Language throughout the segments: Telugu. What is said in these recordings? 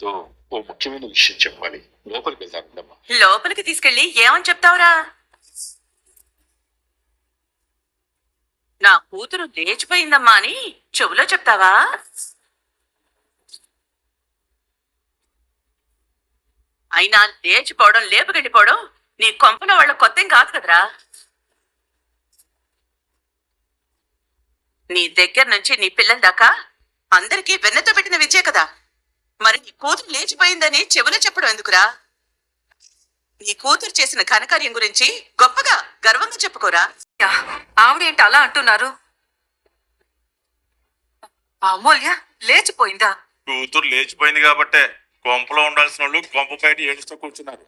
తో ఓ ముఖ్యమైన విషయం చెప్పాలి. లోపలికి వెళ్తానుందమ్మా. లోపలికి తీసుకెళ్లి ఏమని చెప్తావురా? నా కూతురు లేచిపోయిందమ్మా అని చెవులో చెప్తావా? అయినా లేచిపోవడం లేపుకెళ్ళిపోవడం నీ కొంపలో వాళ్ళ కొత్తేం కాదు కదరా. నీ దగ్గర నుంచి నీ పిల్లల దాకా అందరికీ వెన్నతో పెట్టిన విద్యే కదా. మరి నీ కూతురు లేచిపోయిందని చెవులో చెప్పడం ఎందుకురా? నీ కూతురు చేసిన ఘనకార్యం గురించి గొప్పగా గర్వంగా చెప్పుకోరా. ఆవిడేంటి అలా అంటున్నారు? అమూల్య లేచిపోయిందా? కూతురు లేచిపోయింది కాబట్టే కొంపలో ఉండాల్సిన వాళ్ళు కొంప బయట ఏడుస్తూ కూర్చున్నారు.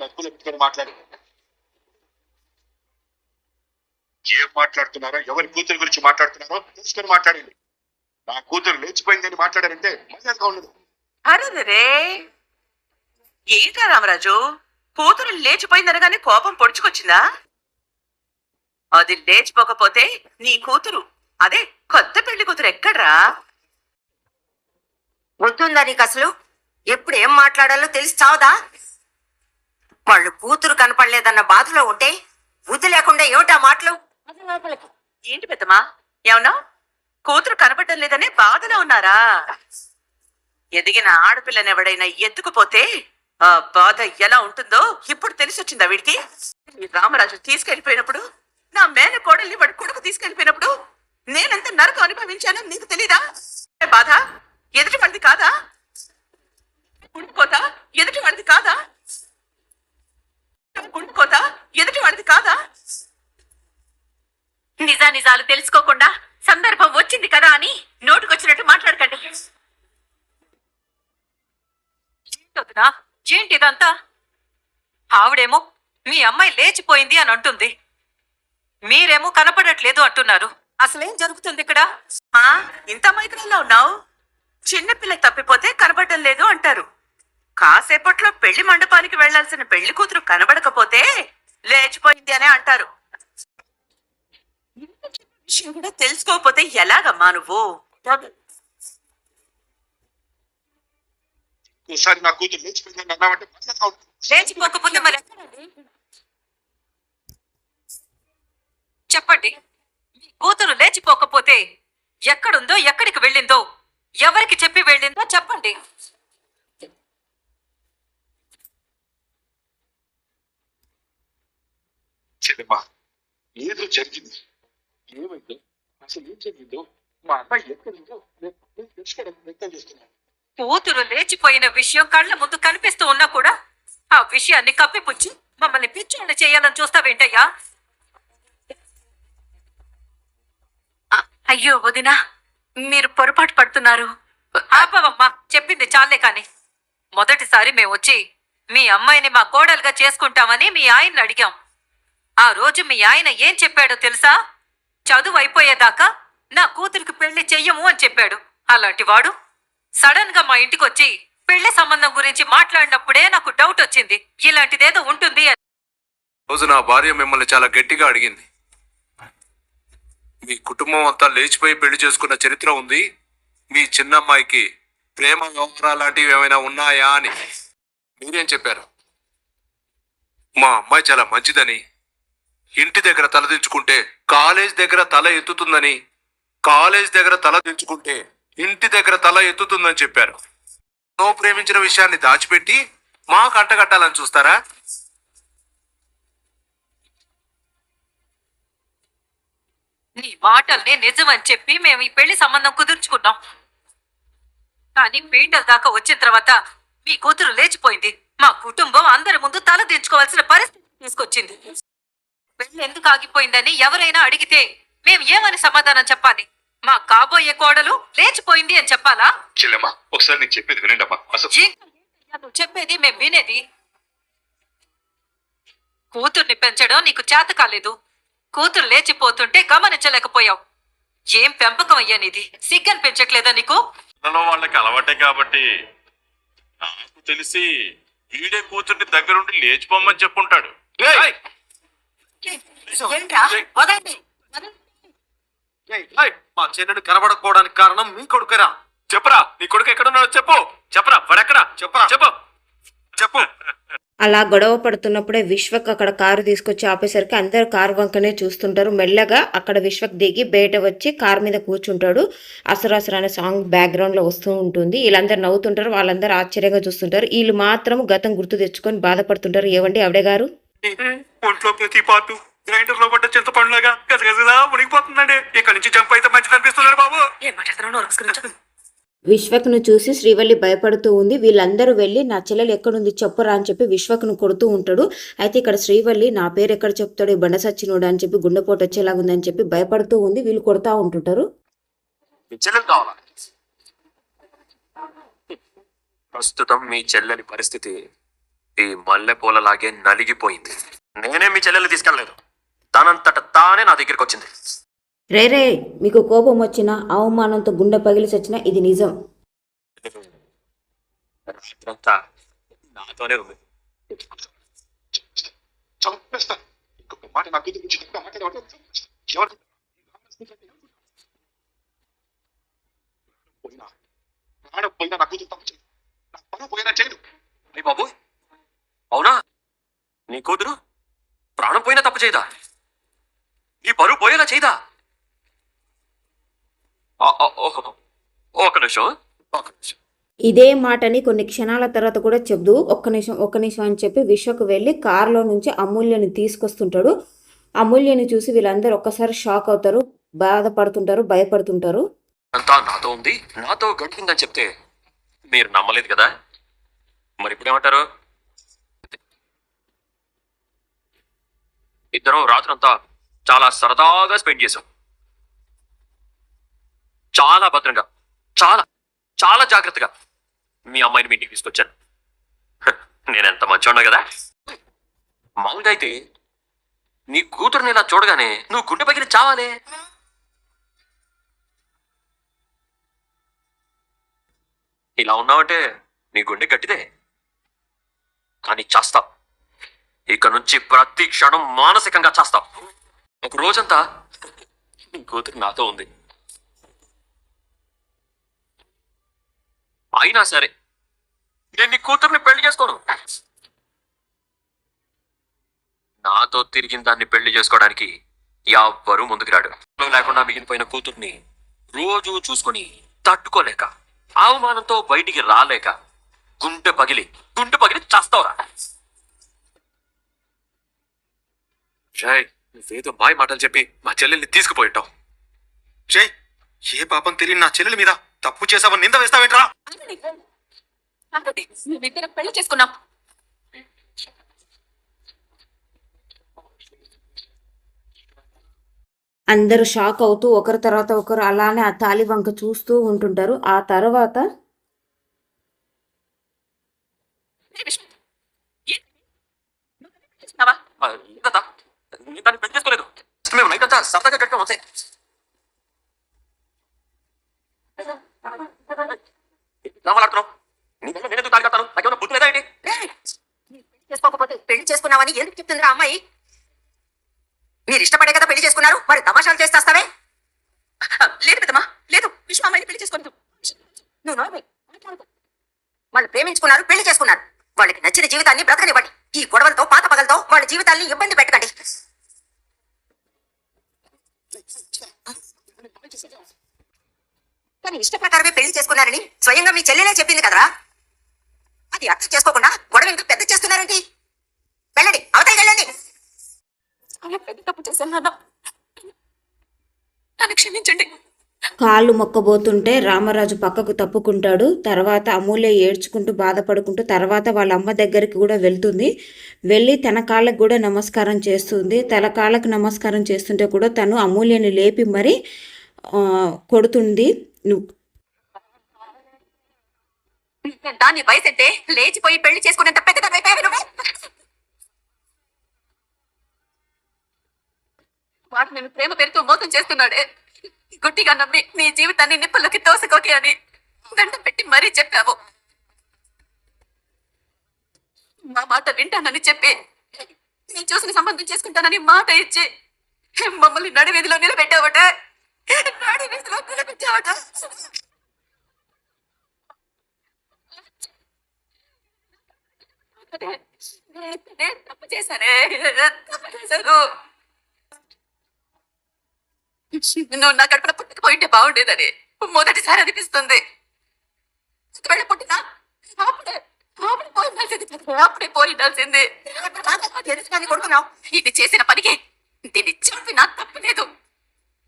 నక్కులు ఎత్తుకొని మాట్లాడు. ఏం మాట్లాడుతున్నారో, ఎవరి కూతురు గురించి మాట్లాడుతున్నారో తెలుసుకొని మాట్లాడండి. నా కూతురు లేచిపోయిందని మాట్లాడారంటే మర్యాదగా ఉండదు. అరే ఏంటా రామరాజు, కూతురు లేచిపోయిందనగానే కోపం పొడుచుకొచ్చిందా? అది లేచిపోకపోతే నీ కూతురు, అదే కొత్త పెళ్లి కూతురు ఎక్కడ్రా? ఉంటుందా నీకు అసలు? ఎప్పుడు ఏం మాట్లాడాలో తెలిసి చావదా? వాళ్ళు కూతురు కనపడలేదన్న బాధలో ఉంటే బుద్ధి లేకుండా ఏమిటా మాటలు? ఏంటి పెద్దమ్మా, ఏమన్నా కూతురు కనపడడం లేదనే బాధలో ఉన్నారా? ఎదిగిన ఆడపిల్లని ఎవడైనా ఎత్తుకుపోతే ఆ బాధ ఎలా ఉంటుందో ఇప్పుడు తెలిసొచ్చిందా వీడికి? ఈ రామరాజు తీసుకెళ్లిపోయినప్పుడు, నా మేన కోడల్ని వాడి కొడుకు తీసుకెళ్లిపోయినప్పుడు నేనెంత నరకం అనుభవించానో నీకు తెలీదా? బాధ ఎదుటి వాడిది కాదా? కుడిపోత ఎదుటి వాడిది కాదా? కుడిపోత ఎదుటి వాడిది కాదా? నిజానిజాలు తెలుసుకోకుండా సందర్భం వచ్చింది కదా అని నోటుకొచ్చినట్టు మాట్లాడకండి. ఏంటి ఇదంతా? ఆవిడేమో మీ అమ్మాయి లేచిపోయింది అని అంటుంది, మీరేమో కనపడట్లేదు అంటున్నారు. అసలేం జరుగుతుంది ఇక్కడ? ఇంత మైత్రంలో ఉన్నావు. చిన్నపిల్ల తప్పిపోతే కనబడటం లేదు అంటారు. కాసేపట్లో పెళ్లి మండపానికి వెళ్లాల్సిన పెళ్లి కూతురు కనబడకపోతే లేచిపోయింది అనే అంటారు. విషయం కూడా తెలుసుకోకపోతే ఎలాగమ్మా నువ్వు? ఒకసారి నా కూతురు లేచిపోయిందని అన్నామంటే మర్యాదగా ఉండదు. లేచిపోకపోతే మరి ఎక్కడండి? చెప్పండి, మీ కూతురు లేచిపోకపోతే ఎక్కడుందో, ఎక్కడికి వెళ్ళిందో, ఎవరికి చెప్పి వెళ్ళిందో చెప్పండి. చెల్లెమ్మా, ఏదో జరిగింది. ఏమైందో, అసలు ఏం జరిగిందో మా అమ్మాయి ఎక్కడుందో నేను తెలుసుకోవడానికి ప్రయత్నం చేస్తున్నాను. కూతురు లేచిపోయిన విషయం కళ్ళ ముందు కనిపిస్తూ ఉన్నా కూడా ఆ విషయాన్ని కప్పిపుచ్చి మమ్మల్ని పిచ్చోళ్ళని చేయాలని చూస్తావేంటయ్యా? అయ్యో వదినా, మీరు పొరపాటు పడుతున్నారు. ఆపవమ్మా, చెప్పింది చాలే కాని. మొదటిసారి మేము వచ్చి మీ అమ్మాయిని మా కోడలుగా చేసుకుంటామని మీ ఆయన్ని అడిగాం. ఆ రోజు మీ ఆయన ఏం చెప్పాడో తెలుసా? చదువు అయిపోయేదాకా నా కూతురికి పెళ్లి చెయ్యము అని చెప్పాడు. అలాంటి వాడు సడన్ గా మా ఇంటికి వచ్చి పెళ్లి సంబంధం గురించి మాట్లాడినప్పుడే నాకు డౌట్ వచ్చింది, ఇలాంటిదేదో ఉంటుంది అని. రోజు నా భార్య మిమ్మల్ని చాలా గట్టిగా అడిగింది, మీ కుటుంబం అంతా లేచిపోయి పెళ్లి చేసుకున్న చరిత్ర ఉంది, మీ చిన్నమ్మాయికి ప్రేమ వ్యవహారాలు లాంటివి ఏమైనా ఉన్నాయా అని. మీరేం చెప్పారు? మా అమ్మాయి చాలా మంచిదని, ఇంటి దగ్గర తలదించుకుంటే కాలేజ్ దగ్గర తల ఎత్తుతుందని, కాలేజ్ దగ్గర తల దించుకుంటే ఇంటి దగ్గర తల ఎత్తుతుందని చెప్పారు. నువ్వు ప్రేమించిన విషయాన్ని దాచిపెట్టి మాకు అంటగట్టాలని చూస్తారా? నీ మాటల్ని నిజమని చెప్పి మేము ఈ పెళ్లి సంబంధం కుదుర్చుకున్నాం. కానీ పీటల దాకా వచ్చిన తర్వాత మీ కూతురు లేచిపోయింది. మా కుటుంబం అందరి ముందు తల దించుకోవాల్సిన పరిస్థితి తీసుకొచ్చింది. పెళ్లి ఎందుకు ఆగిపోయిందని ఎవరైనా అడిగితే మేము ఏమని సమాధానం చెప్పాలి? మా కాబోయే కోడలు లేచిపోయింది అని చెప్పాలా? చెల్లెమ్మా, ఒకసారి నేను చెప్పేది వినండమ్మా. అసలు నువ్వు చెప్పేది మేము వినేది. కూతుర్ని పెంచడం నీకు చేత కాలేదు. కూతురు లేచిపోతుంటే గమనించలేకపోయావు. ఏం పెంపకం అయ్యానిది? సిగ్గని పెంచట్లేదా నీకు? వాళ్ళకి అలవాటే కాబట్టి నాకు తెలిసి వీడే కూతుర్ని దగ్గరుండి లేచిపోమని చెప్పుంటాడు. మా చెల్లెడు కనబడకపోవడానికి కారణం మీ కొడుకురా. చెప్పరా నీ కొడుకు ఎక్కడున్నాడో చెప్పు. చెప్పరా వాడెక్కడా చెప్పరా చెప్పు చెప్పు. అలా గొడవ పడుతున్నప్పుడే విశ్వక్ అక్కడ కారు తీసుకొచ్చి ఆపేసరికి అందరు కారు వంకనే చూస్తుంటారు. మెల్లగా అక్కడ విశ్వక్ దిగి బయట వచ్చి కారు మీద కూర్చుంటాడు. అసరాసర అనే సాంగ్ బ్యాక్గ్రౌండ్లో వస్తూ ఉంటుంది. వీళ్ళందరూ నవ్వుతుంటారు, వాళ్ళందరూ ఆశ్చర్యంగా చూస్తుంటారు. వీళ్ళు మాత్రం గతం గుర్తు తెచ్చుకొని బాధపడుతుంటారు. ఏవండి ఆవిడ గారు, ఒంట్లో ప్రతి పార్టు గ్రైండర్ లో పడ్డ చింతపండులాగా గజగజలా మునిగిపోతుందండి. ఇక్కడ నుంచి జంప్ అయితే మంచిది అనిపిస్తున్నాడు బాబు. ఏం మాట్లాడుతున్నావు? విశ్వక్ను చూసి శ్రీవల్లి భయపడుతూ ఉంది. వీళ్ళందరూ వెళ్ళి నా చెల్లెలు ఎక్కడుంది చెప్పురా అని చెప్పి విశ్వక్ను కొడుతూ ఉంటాడు. అయితే ఇక్కడ శ్రీవల్లి నా పేరు ఎక్కడ చెప్తాడు ఈ బండ సచ్చినోడు అని చెప్పి గుండెపోటు వచ్చేలాగుందని చెప్పి భయపడుతూ ఉంది. వీళ్ళు కొడతా ఉంటుంటారు. మీ చెల్లెలు కావాలా? ప్రస్తుతం మీ చెల్లెలి పరిస్థితి ఈ మల్లె పూలలాగే నలిగిపోయింది. నేనే మీ చెల్లెలు తీసుకెళ్ళలేదు, తనంతట తానే నా దగ్గరికి వచ్చింది. రే మీకు కోపం వచ్చినా అవమానంతో గుండె పగిలి చచ్చినా ఇది నిజం. రాత్రంతా నాతోనే ఉంది. చంపేస్తా. ఇంకొక మాట నా కూతురు గురించి ఇంకా మాట్లాడేవాడు ఎవరు? పోయినా ప్రాణం పోయినా నా కూతురు తప్పు చేయదు, నా పనులు పోయినా చేయదు. అయ్య బాబు, అవునా? నీ కూతురు ప్రాణం పోయినా తప్పు చేయదా? నీ పరువు పోయేలా చేయదా? ఒక నిమిషం. ఇదే మాటని కొన్ని క్షణాల తర్వాత కూడా చెప్దు ఒక్క నిమిషం అని చెప్పి విశ్వకు వెళ్ళి కారులో నుంచి అమూల్యని తీసుకొస్తుంటాడు. అమూల్యని చూసి వీళ్ళందరూ ఒక్కసారి షాక్ అవుతారు, బాధపడుతుంటారు, భయపడుతుంటారు. అంతా నాతో ఉంది, నాతో గడిపిందని చెప్తే మీరు నమ్మలేదు కదా, మరి ఇప్పుడేమంటారు? ఇద్దరం రాత్రంతా చాలా సరదాగా స్పెండ్ చేశాం. చాలా భద్రంగా, చాలా చాలా జాగ్రత్తగా మీ అమ్మాయిని మీ ఇంటికి తీసుకొచ్చాను. నేనెంత మంచిగా కదా. మామూలుగా అయితే నీ కూతురుని ఇలా చూడగానే నువ్వు గుండె పగిలి చావాలే. ఇలా ఉన్నావంటే నీ గుండె గట్టిదే, కానీ చేస్తావు. ఇక నుంచి ప్రతి క్షణం మానసికంగా చేస్తావు. ఒక రోజంతా నీ కూతురు నాతో ఉంది. అయినా సరే నేను నీ కూతుర్ని పెళ్లి చేసుకోను. నాతో తిరిగిన దాన్ని పెళ్లి చేసుకోవడానికి ఎవ్వరూ ముందుకు రాడు. లేకుండా మిగిలిపోయిన కూతుర్ని రోజు చూసుకొని తట్టుకోలేక, అవమానంతో బయటికి రాలేక గుండె పగిలి చేస్తావురా. జై, నువ్వేదో మాయ మాటలు చెప్పి మా చెల్లెల్ని తీసుకుపోయింటావు. జై, ఏ పాపం తెలియని నా చెల్లెల మీద తప్పు చేసావని నింద వేస్తావేంట్రా? మేమిద్దరం పెళ్లి చేసుకున్నాం. అందరూ షాక్ అవుతూ ఒకరి తర్వాత ఒకరు అలానే ఆ తాలి వంక చూస్తూ ఉంటుంటారు. ఆ తర్వాత దాన్ని పెళ్లి చేసుకోలేదు. మేము నైట్ అంతా సరదాగా గడిపాం అంతే. చేసుకోకపోతే పెళ్లి చేసుకున్నావని ఎందుకు చెప్తుందిరా అమ్మాయి? మీరు ఇష్టపడే కదా పెళ్లి చేసుకున్నారు, మరి తమాషాలు చేస్తావే? లేదు పెద్దమ్మా, లేదు. విశ్వ అమ్మాయిని పెళ్లి చేసుకోలేదు. నువ్వు నోర్మై మాట్లాడకు. వాళ్ళు ప్రేమించుకున్నారు, పెళ్లి చేసుకున్నారు. వాళ్ళకి నచ్చిన జీవితాన్ని బ్రతకనివ్వండి. ఈ గొడవలతో, పాత పగలతో వాళ్ళ జీవితాన్ని ఇబ్బంది పెట్టకండి. కానీ ఇష్ట ప్రకారమే పెళ్లి చేసుకున్నారని స్వయంగా మీ చెల్లెలే చెప్పింది కదరా. అది అర్థం చేసుకోకుండా గొడవ ఇంకా పెద్ద చేస్తున్నారండి. వెళ్ళండి, అవతలికి వెళ్ళండి. పెద్ద తప్పు చేశాను నాన్న, నన్ను క్షమించండి. కాళ్ళు మొక్కబోతుంటే రామరాజు పక్కకు తప్పుకుంటాడు. తర్వాత అమూల్య ఏడ్చుకుంటూ బాధపడుకుంటూ తర్వాత వాళ్ళ అమ్మ దగ్గరికి కూడా వెళ్తుంది. వెళ్ళి తన కాళ్ళకు కూడా నమస్కారం చేస్తుంది. తన కాళ్ళకు నమస్కారం చేస్తుంటే కూడా తను అమూల్యని లేపి మరి కొడుతుంది. దాన్ని వయసంటే లేచిపోయి పెళ్లి చేసుకునేంత పెద్దదైపోయావు నువ్వు. వాడు నేను ప్రేమ పేరుతో మోసం చేస్తున్నాడే. గుడ్డిగా నమ్మి నీ జీవితాన్ని నిప్పుల్లోకి తోసుకోకే అని దండం పెట్టి మరీ చెప్పావు. మా మాట వింటానని చెప్పి నేను చూసిన సంబంధం చేసుకుంటానని మాట ఇచ్చి మమ్మల్ని నడివీధిలో నిలబెట్టావట. నడివీధిలో నిలబెట్టావట. నేను తప్పు చేశానే, తప్పు చేశాను. నువ్వు నా కడుపున పుట్టకపోయింటే బాగుండేదని మొదటిసారి అనిపిస్తుంది. ఒకవేళ పుట్టినా అప్పుడే పోయిండాల్సింది. తెలుసు కానీ కొడుకున్నావు. ఇది చేసిన పనికి దీన్ని చెప్పినా తప్పలేదు.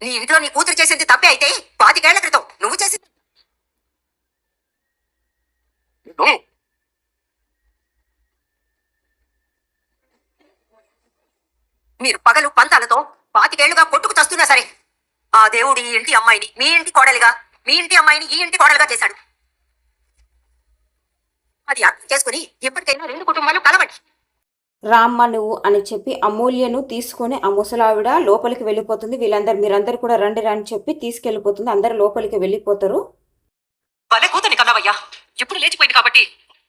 నీ ఇంట్లో నీ కూతురు చేసింది తప్పే అయితే 25 ఏళ్ల క్రితం నువ్వు చేసింది. మీరు పగలు పంతాలతో 25 ఏళ్లుగా కొట్టుకు చస్తున్నా సరే ఆ దేవుడు ఈ ఇంటి అమ్మాయిని మీ ఇంటి కోడలిగా, మీ ఇంటి అమ్మాయిని ఈ ఇంటి కోడలుగా చేశాడు. అది అర్థం చేసుకుని ఎప్పటికైనా 2 కుటుంబాలు కలవండి. రామ్మ నువ్వు అని చెప్పి అమూల్యను తీసుకొని ఆ ముసలావిడ లోపలికి వెళ్ళిపోతుంది. మీరందరూ కూడా రండి అని చెప్పి తీసుకెళ్ళిపోతుంది. అందరు లోపలికి వెళ్ళిపోతారు. భలే కూతుని కన్నావయ్యా. ఇప్పుడు లేచిపోయింది కాబట్టి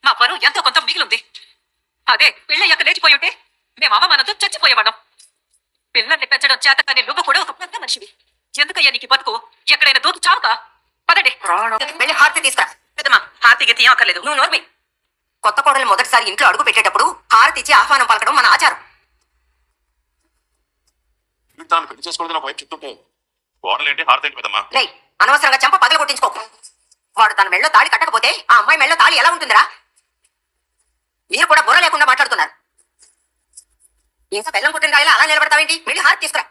మా పరువు ఎంతో కొంత మిగిలింది. అదే పెళ్ళయ్యాక లేచిపోయి ఉంటే మేము అవమానంతో చచ్చిపోయేవాళ్ళం. పిల్లల్ని పెంచడం చేత కానీ నువ్వు కూడా ఒక పెద్ద మనిషివి. ఎందుకయ్యా నీకు బతుకు? ఎక్కడైనా దూకు చావుక. పదండి వెళ్ళి హారతి తీసుకురా. పెద్దమ్మా హారతికి తీయక్కర్లేదు. నువ్వు నోర్మి. కొత్త కోడలు మొదటిసారి ఇంట్లో అడుగు పెట్టేటప్పుడు హారతి ఇచ్చి ఆహ్వానం పలకడం మన ఆచారం. తాను పెళ్లి చేసుకోవడం నా వైపు చెప్తుంటే కోడలేంటి హారతి ఏంటి పెద్దమ్మా? రేయ్, అనవసరంగా చెంప పగల కొట్టించుకోకు. వాడు తన మెళ్ళో తాళి కట్టకపోతే ఆ అమ్మాయి మెళ్ళో తాళి ఎలా ఉంటుందిరా? మీరు కూడా బుర్ర లేకుండా మాట్లాడుతున్నారు. ఇంకా బెల్లం కొట్టిన రాయిలా అలా నిలబడతావేంటి? వెళ్ళి హారతి తీసుకురా.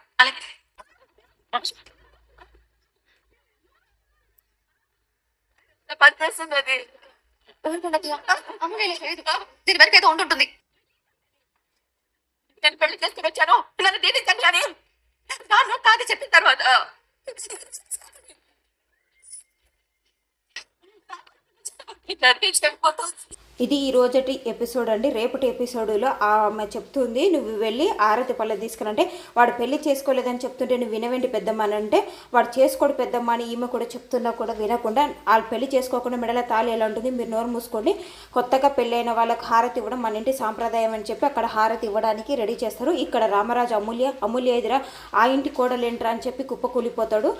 దీని వెనక ఏదో ఉంటుంటుంది. నేను పెళ్లి చేసుకుని వచ్చాను, పిల్లలు దీవించండి అని నాన్న కాదు చెప్పిన తర్వాత ఇది ఈ రోజటి ఎపిసోడ్ అండి. రేపటి ఎపిసోడ్లో ఆమె చెప్తుంది నువ్వు వెళ్ళి ఆరతి పళ్ళ తీసుకురంటే వాడు పెళ్లి చేసుకోలేదని చెప్తుంటే నువ్వు వినవేంటి పెద్దమ్మ అని అంటే వాడు చేసుకోడు పెద్దమ్మ అని ఈమె కూడా చెప్తున్నా కూడా వినకుండా వాళ్ళు పెళ్లి చేసుకోకుండా మెడల తాళి ఎలా ఉంటుంది, మీరు నోరు మూసుకోండి, కొత్తగా పెళ్ళైన వాళ్ళకి హారతి ఇవ్వడం మన ఇంటి సాంప్రదాయం అని చెప్పి అక్కడ హారతి ఇవ్వడానికి రెడీ చేస్తారు. ఇక్కడ రామరాజు అమూల్య ఎదురా ఆ ఇంటి కోడలేంట్రా అని చెప్పి కుప్పకూలిపోతాడు.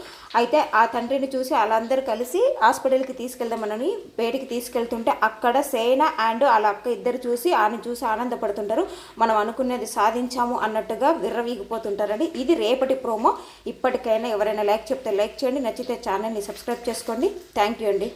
అయితే ఆ తండ్రిని చూసి వాళ్ళందరూ కలిసి హాస్పిటల్కి తీసుకెళ్దామని బయటికి తీసుకెళ్తుంటే అక్కడ సేన అండ్ వాళ్ళ అక్క ఇద్దరు చూసి ఆయన చూసి ఆనందపడుతుంటారు. మనం అనుకున్నది సాధించాము అన్నట్టుగా విర్రవీగిపోతుంటారండి. ఇది రేపటి ప్రోమో. ఇప్పటికైనా ఎవరైనా లైక్ చెప్తే లైక్ చేయండి, నచ్చితే ఛానల్ని సబ్స్క్రైబ్ చేసుకోండి. థ్యాంక్ యూ అండి.